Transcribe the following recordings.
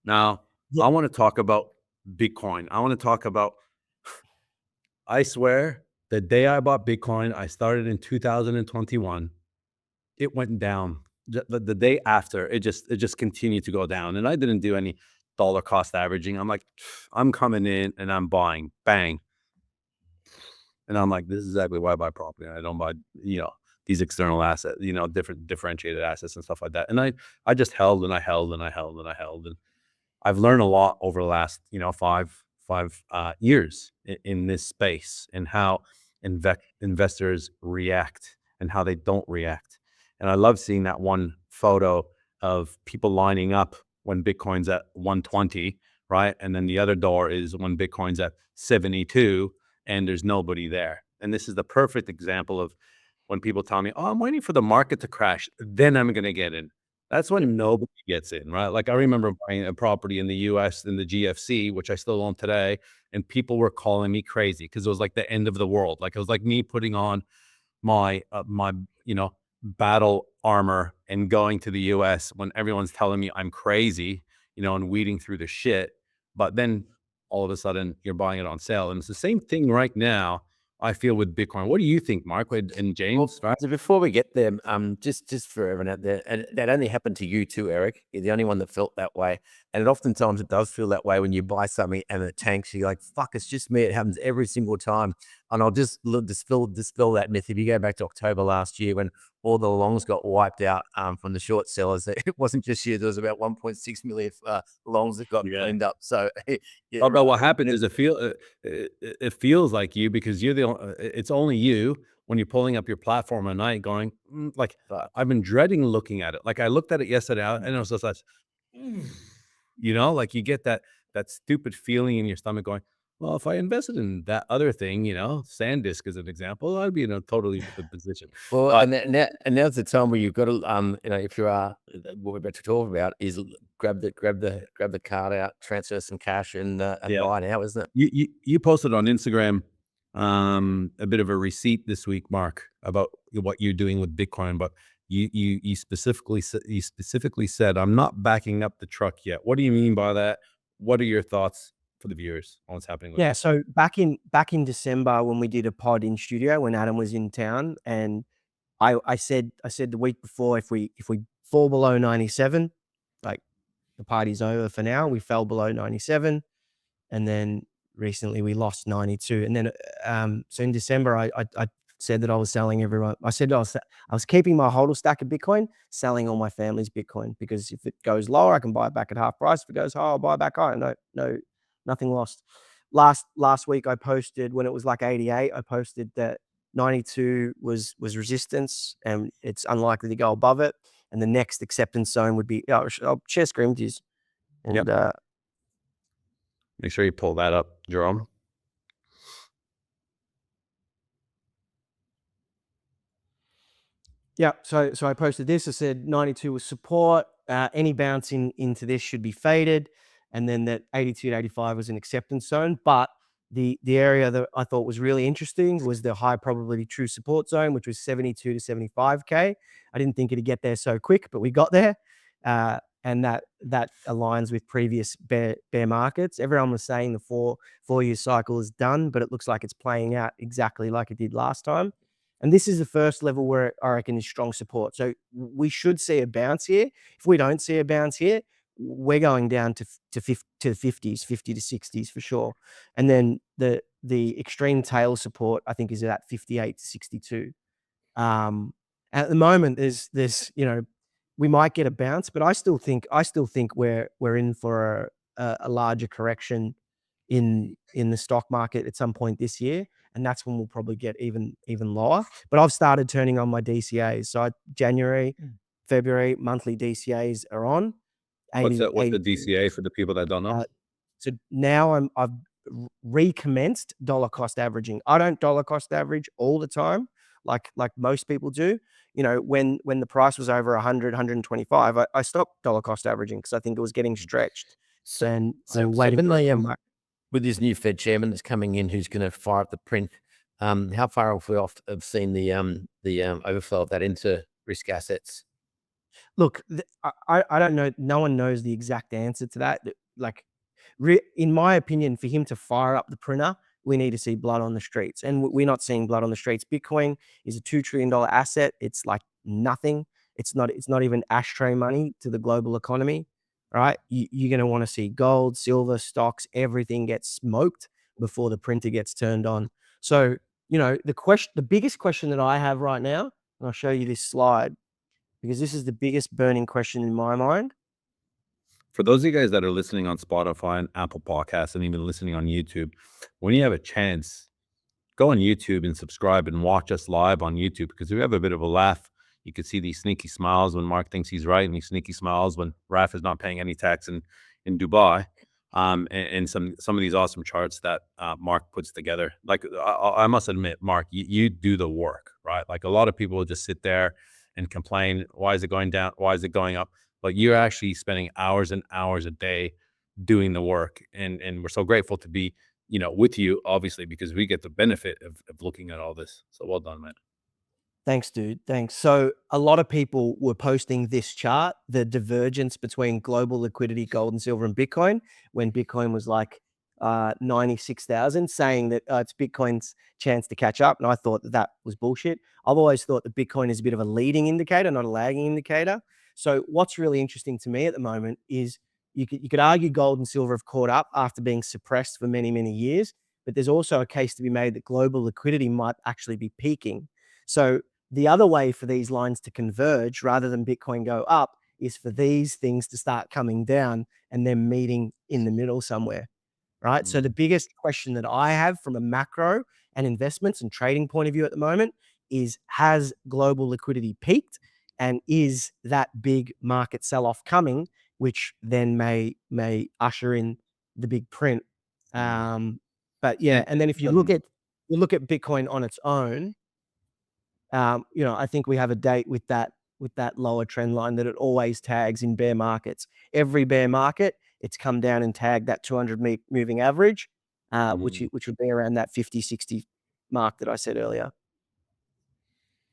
Now, Yeah. I want to talk about Bitcoin. I want to talk about, I swear, the day I bought Bitcoin, I started in 2021. It went down. The day after, it just continued to go down, and I didn't do any dollar cost averaging. I'm like, I'm coming in and I'm buying, bang, and I'm like, this is exactly why I buy property. And I don't buy, these external assets, different differentiated assets and stuff like that. And I just held and I held and I held and I held, and I've learned a lot over the last, five years in this space, and how investors react and how they don't react. And I love seeing that one photo of people lining up when Bitcoin's at 120, right? And then the other door is when Bitcoin's at 72 and there's nobody there. And this is the perfect example of when people tell me, "Oh, I'm waiting for the market to crash, then I'm going to get in." That's when nobody gets in, right? Like, I remember buying a property in the US in the GFC, which I still own today, and people were calling me crazy because it was like the end of the world. Like, it was like me putting on my, battle armor and going to the US when everyone's telling me I'm crazy, and weeding through the shit. But then all of a sudden you're buying it on sale. And it's the same thing right now, I feel, with Bitcoin. What do you think, Mark and James? Well, Right? so before we get there, just for everyone out there, and that only happened to you too, Eric. You're the only one that felt that way, and oftentimes it does feel that way when you buy something and it tanks. You're like, "Fuck, it's just me." It happens every single time, and I'll just dispel that myth. If you go back to October last year, when all the longs got wiped out from the short sellers, it wasn't just you. There was about 1.6 million longs that got Yeah. cleaned up. So yeah, Oh, but what happens is it feels like you, because you're it's only you when you're pulling up your platform at night going, like, I've been dreading looking at it. Like, I looked at it yesterday, and it was just like, "Mm," like, you get that stupid feeling in your stomach going, well, if I invested in that other thing, SanDisk as an example, I'd be in a totally different position. Well, But and now's the time where you've got to, if you are what we're about to talk about is grab the card out, transfer some cash, and yeah, buy now, isn't it? you posted on Instagram, a bit of a receipt this week, Mark, about what you're doing with Bitcoin, but you specifically said, "I'm not backing up the truck yet." What do you mean by that? What are your thoughts for the viewers on what's happening with Yeah, that? so back in December when we did a pod in studio when Adam was in town, and I said the week before, if we fall below 97, like, the party's over for now. We fell below 97, and then recently we lost 92, and then so in December I said that I was selling everyone. I said I was keeping my hodl stack of Bitcoin, selling all my family's Bitcoin, because if it goes lower, I can buy it back at half price. If it goes higher, I'll buy it back higher. No, nothing lost. Last week I posted when it was like 88. I posted that 92 was resistance, and it's unlikely to go above it. And the next acceptance zone would be, I'll share screen with you. Yep. And Make sure you pull that up, Jerome. yeah, so I posted this. I said 92 was support. Any bounce into this should be faded, and then that 82 to 85 was an acceptance zone. But the area that I thought was really interesting was the high probability true support zone, which was 72 to 75K. I didn't think it'd get there so quick, but we got there, and that aligns with previous bear markets. Everyone was saying the four-year cycle is done, but it looks like it's playing out exactly like it did last time. And this is the first level where I reckon is strong support. So we should see a bounce here. If we don't see a bounce here, we're going down to the 50s, 50 to 60s for sure. And then the extreme tail support, I think, is at 58 to 62. At the moment, there's we might get a bounce, but I still think we're in for a larger correction in the stock market at some point this year, and that's when we'll probably get even lower. But I've started turning on my DCAs. So January, February monthly DCAs are on. What's 80, that? What's the 80 DCA for the people that don't know? so now I've recommenced dollar cost averaging. I don't dollar cost average all the time, like most people do. When the price was over 100, 125, I stopped dollar cost averaging because I think it was getting stretched. So, And so, I'm so waiting when for it to they come back. with this new Fed chairman that's coming in, who's going to fire up the print, how far have we off have seen the overflow of that into risk assets? Look, I don't know. No one knows the exact answer to that. Like, in my opinion, for him to fire up the printer, we need to see blood on the streets, and we're not seeing blood on the streets. Bitcoin is a $2 trillion asset. It's like nothing. It's not even ashtray money to the global economy, right? You're going to want to see gold, silver, stocks, everything get smoked before the printer gets turned on. So, the biggest question that I have right now, and I'll show you this slide because this is the biggest burning question in my mind. For those of you guys that are listening on Spotify and Apple Podcasts and even listening on YouTube, when you have a chance, go on YouTube and subscribe and watch us live on YouTube, because we have a bit of a laugh. You can see these sneaky smiles when Mark thinks he's right, and these sneaky smiles when Raf is not paying any tax in Dubai. And some of these awesome charts that Mark puts together. Like, I must admit, Mark, you do the work, right? Like, a lot of people will just sit there and complain, why is it going down? Why is it going up? But you're actually spending hours and hours a day doing the work. And we're so grateful to be, with you, obviously, because we get the benefit of looking at all this. So well done, man. Thanks, dude. Thanks. So a lot of people were posting this chart, the divergence between global liquidity, gold and silver, and Bitcoin, when Bitcoin was like 96,000, saying that it's Bitcoin's chance to catch up. And I thought that was bullshit. I've always thought that Bitcoin is a bit of a leading indicator, not a lagging indicator. So what's really interesting to me at the moment is you could argue gold and silver have caught up after being suppressed for many, many years. But there's also a case to be made that global liquidity might actually be peaking. So the other way for these lines to converge rather than Bitcoin go up is for these things to start coming down and then meeting in the middle somewhere, right? So the biggest question that I have from a macro and investments and trading point of view at the moment is, has global liquidity peaked, and is that big market sell-off coming, which then may usher in the big print. But yeah, and then if you look at Bitcoin on its own, I think we have a date with that lower trend line that it always tags in bear markets. Every bear market, it's come down and tagged that 200 moving average, which would be around that 50-60 mark that I said earlier.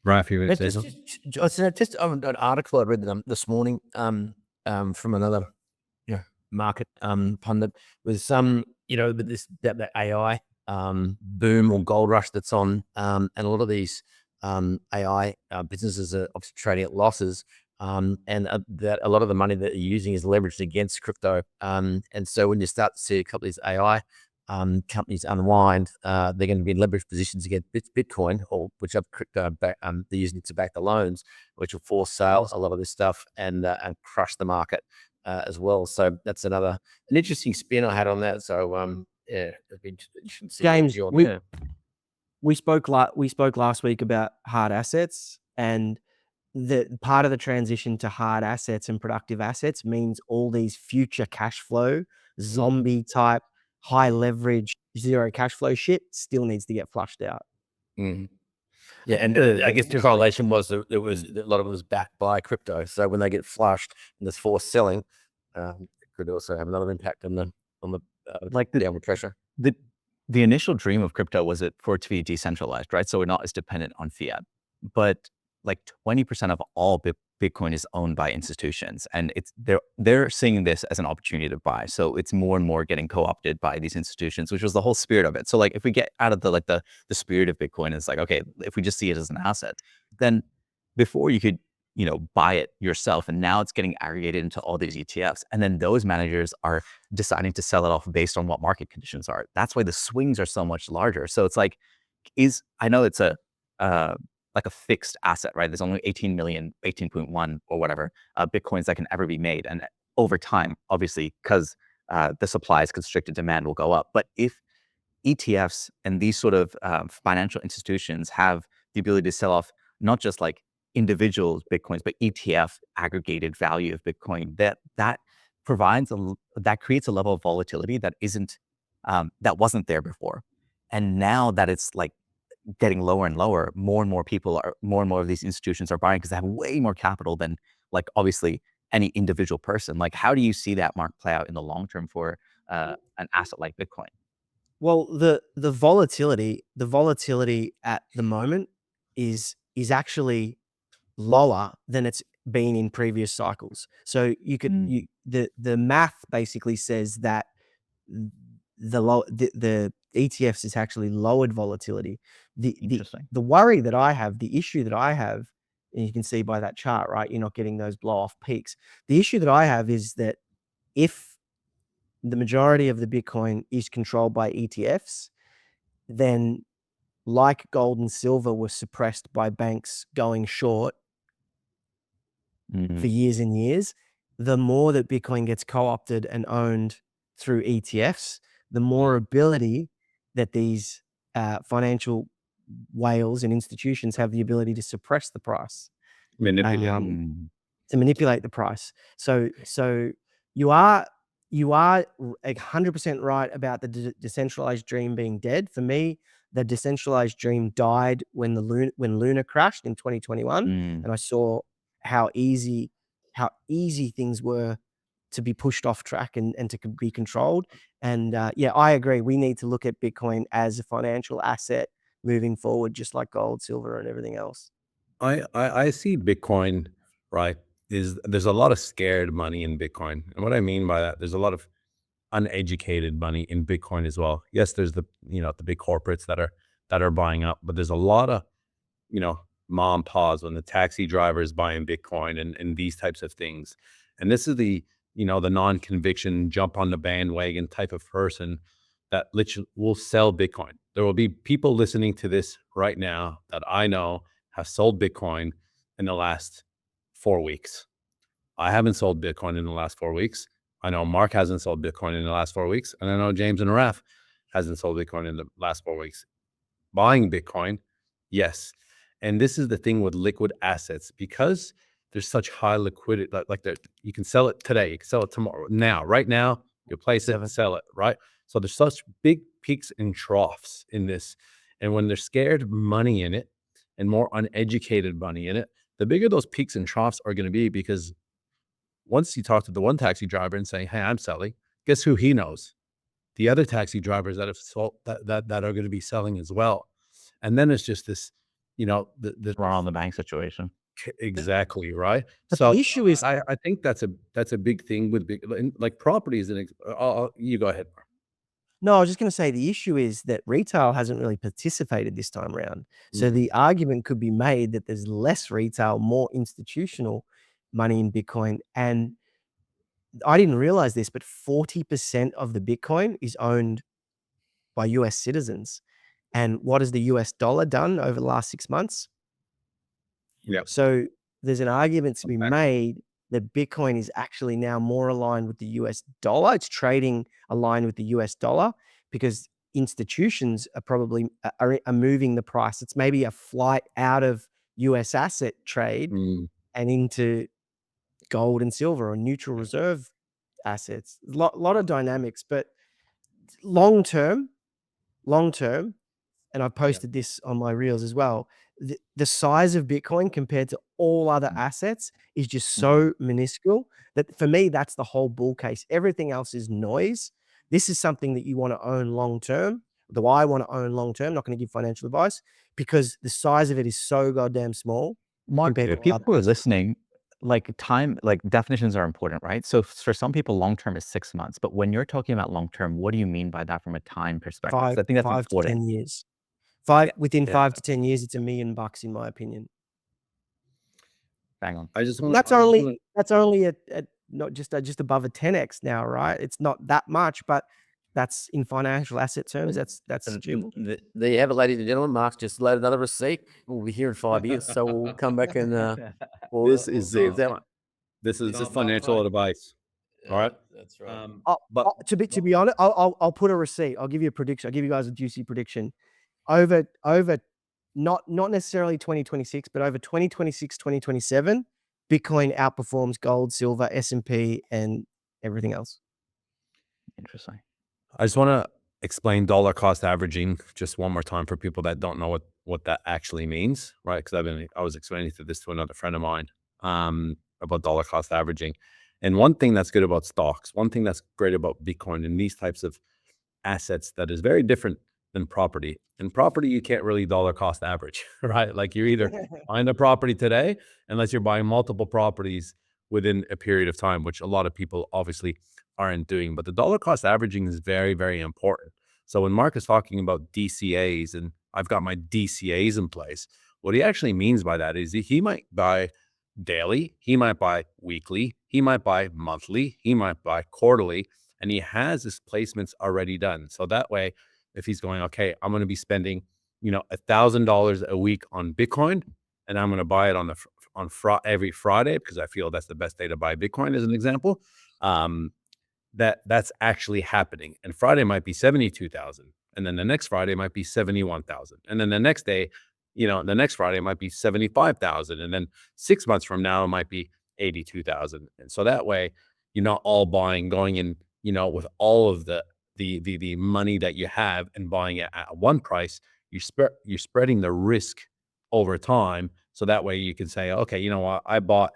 Raf, you would say Just an article I read this morning from another market pundit was that AI boom or gold rush that's on, and a lot of these AI businesses are obviously trading at losses, and that a lot of the money that they're using is leveraged against crypto. And so when you start to see a couple of these AI companies unwind, they're going to be in leveraged positions against Bitcoin or whichever crypto they're using to back the loans, which will force sales a lot of this stuff and crush the market as well. So that's an interesting spin I had on that. So yeah, it'd be interesting to see James, your we spoke last week about hard assets, and the part of the transition to hard assets and productive assets means all these future cash flow, zombie type, high leverage, zero cash flow shit still needs to get flushed out. Yeah, and I guess the correlation was that a lot of it was backed by crypto. So when they get flushed and there's forced selling, it could also have another impact on the like downward pressure. The initial dream of crypto was for it to be decentralized, right? So we're not as dependent on fiat. But like 20% of all Bitcoin is owned by institutions, and they're seeing this as an opportunity to buy. So it's more and more getting co-opted by these institutions, which was the whole spirit of it. So like if we get out of the spirit of Bitcoin, it's like, okay, if we just see it as an asset, then before you could buy it yourself, and now it's getting aggregated into all these ETFs, and then those managers are deciding to sell it off based on what market conditions are. That's why the swings are so much larger. So it's like, I know it's like a fixed asset, right? There's only 18 million, 18.1 or whatever Bitcoins that can ever be made, and over time, obviously, because the supply is constricted, demand will go up. But if ETFs and these sort of financial institutions have the ability to sell off not just like individual Bitcoins, but ETF aggregated value of Bitcoin, that creates a level of volatility that wasn't there before. And now that it's like getting lower and lower, more and more of these institutions are buying because they have way more capital than like obviously any individual person. Like, how do you see that, Mark, play out in the long term for an asset like Bitcoin? Well, the volatility at the moment is actually lower than it's been in previous cycles. So you could the math basically says that the ETFs is actually lowered volatility. Interesting. The worry that I have, the issue that I have, and you can see by that chart, right? You're not getting those blow off peaks. The issue that I have is that if the majority of the Bitcoin is controlled by ETFs, then like gold and silver were suppressed by banks going short for years and years, the more that Bitcoin gets co-opted and owned through ETFs, the more ability that these financial whales and institutions have the ability to suppress the price, to manipulate the price. So you are 100% right about the decentralized dream being dead. For me, the decentralized dream died when Luna crashed in 2021, and I saw how easy things were to be pushed off track and to be controlled. And yeah, I agree. We need to look at Bitcoin as a financial asset moving forward, just like gold, silver, and everything else. I see Bitcoin, right, there's a lot of scared money in Bitcoin. And what I mean by that, there's a lot of uneducated money in Bitcoin as well. Yes, there's the big corporates that are buying up, but there's a lot of, mom paws when the taxi driver is buying Bitcoin and these types of things. And this is the non-conviction, jump on the bandwagon type of person that literally will sell Bitcoin. There will be people listening to this right now that I know have sold Bitcoin in the last 4 weeks. I haven't sold Bitcoin in the last 4 weeks. I know Mark hasn't sold Bitcoin in the last 4 weeks. And I know James and Raf hasn't sold Bitcoin in the last 4 weeks. Buying Bitcoin, yes. And this is the thing with liquid assets, because there's such high liquidity, you can sell it today, you can sell it tomorrow, right now, you place it, sell it, right? So there's such big peaks and troughs in this. And when there's scared money in it and more uneducated money in it, the bigger those peaks and troughs are going to be, because once you talk to the one taxi driver and say, hey, I'm selling, guess who he knows? The other taxi drivers that have sold that are going to be selling as well. And then it's just this, the Run on the bank situation. Exactly, right. But So the issue is, I think that's a big thing with big, like properties. And you go ahead. no, I was just going to say the issue is that retail hasn't really participated this time around. So the argument could be made that there's less retail, more institutional money in Bitcoin. And I didn't realize this, but 40% of the Bitcoin is owned by US citizens. And what has the US dollar done over the last 6 months? Yeah. So there's an argument to be Okay. made that Bitcoin is actually now more aligned with the US dollar. It's trading aligned with the US dollar because institutions are probably are moving the price. It's maybe a flight out of US asset trade and into gold and silver or neutral reserve assets. Lot of dynamics, but long term, and I've posted this on my reels as well, the size of Bitcoin compared to all other assets is just so minuscule that for me, that's the whole bull case. Everything else is noise. This is something that you want to own long term. Do I want to own long term? Not going to give financial advice because the size of it is so goddamn small. Mark, compared to if people other are assets. listening, like definitions are important, right? So for some people, long term is 6 months. But when you're talking about long term, what do you mean by that from a time perspective? 'Cause I think that's five to important. 10 years. Within 5 to 10 years, it's $1 million in my opinion. Bang on. I just And want that's only at not just above a 10x now, right? It's not that much, but that's in financial asset terms. That's stupid. There you have it, ladies and gentlemen. Mark's just loaded another receipt. We'll be here in 5 years, so we'll come back and we'll see if that. this is financial advice. All right. That's right. But To be honest, I'll put a receipt. I'll give you a prediction. I'll give you guys a juicy prediction. Over not necessarily 2026, but over 2026, 2027, Bitcoin outperforms gold, silver, S&P, and everything else. Interesting. I just want to explain dollar cost averaging just one more time for people that don't know what that actually means, right? Because I was explaining this to another friend of mine about dollar cost averaging. And one thing that's good about stocks, one thing that's great about Bitcoin and these types of assets that is very different than property. In property, you can't really dollar cost average, right? Like you're either buying a property today, unless you're buying multiple properties within a period of time, which a lot of people obviously aren't doing. But the dollar cost averaging is very, very important. So when Mark is talking about DCAs and I've got my DCAs in place, what he actually means by that is he might buy daily, he might buy weekly, he might buy monthly, he might buy quarterly, and he has his placements already done. So that way, if he's going, okay, I'm going to be spending, $1,000 a week on Bitcoin, and I'm going to buy it every Friday because I feel that's the best day to buy Bitcoin, as an example. That's actually happening. And Friday might be 72,000, and then the next Friday might be 71,000, and then the next day, the next Friday might be 75,000, and then 6 months from now it might be 82,000. And so that way, you're not all going in, with all of the money that you have and buying it at one price. You're spreading the risk over time. So that way you can say, okay, you know what, I bought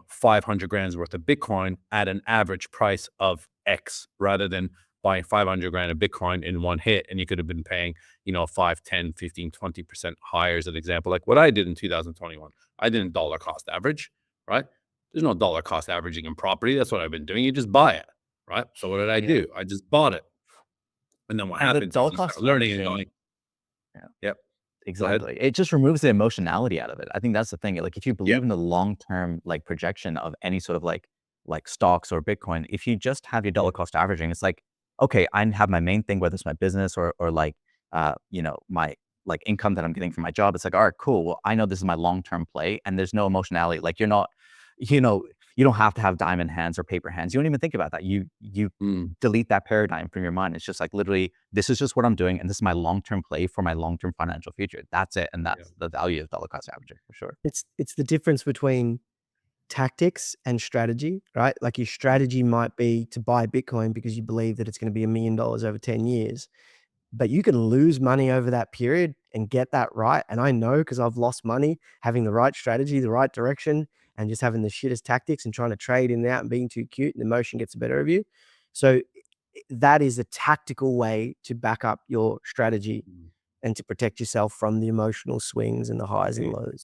500 grand's worth of Bitcoin at an average price of X, rather than buying 500 grand of Bitcoin in one hit. And you could have been paying, 5, 10, 15, 20% higher, as an example, like what I did in 2021. I didn't dollar cost average, right? There's no dollar cost averaging in property. That's what I've been doing. You just buy it, right? So what did I do? I just bought it. And then what And the happens dollar is you start cost learning and averaging- going, Yeah. yep. Exactly. It just removes the emotionality out of it. I think that's the thing. Like if you believe in the long-term like projection of any sort of like stocks or Bitcoin, if you just have your dollar cost averaging, it's like, okay, I have my main thing, whether it's my business or like my like income that I'm getting from my job. It's like, all right, cool. Well, I know this is my long-term play, and there's no emotionality. Like you're not, you don't have to have diamond hands or paper hands. You don't even think about that. You delete that paradigm from your mind. It's just like literally, this is just what I'm doing, and this is my long-term play for my long-term financial future. That's it, and that's the value of dollar cost averaging for sure. It's the difference between tactics and strategy, right? Like your strategy might be to buy Bitcoin because you believe that it's going to be $1 million over 10 years, but you can lose money over that period and get that right. And I know because I've lost money having the right strategy, the right direction, and just having the shittest tactics and trying to trade in and out and being too cute, and the emotion gets the better of you. So that is a tactical way to back up your strategy and to protect yourself from the emotional swings and the highs and lows.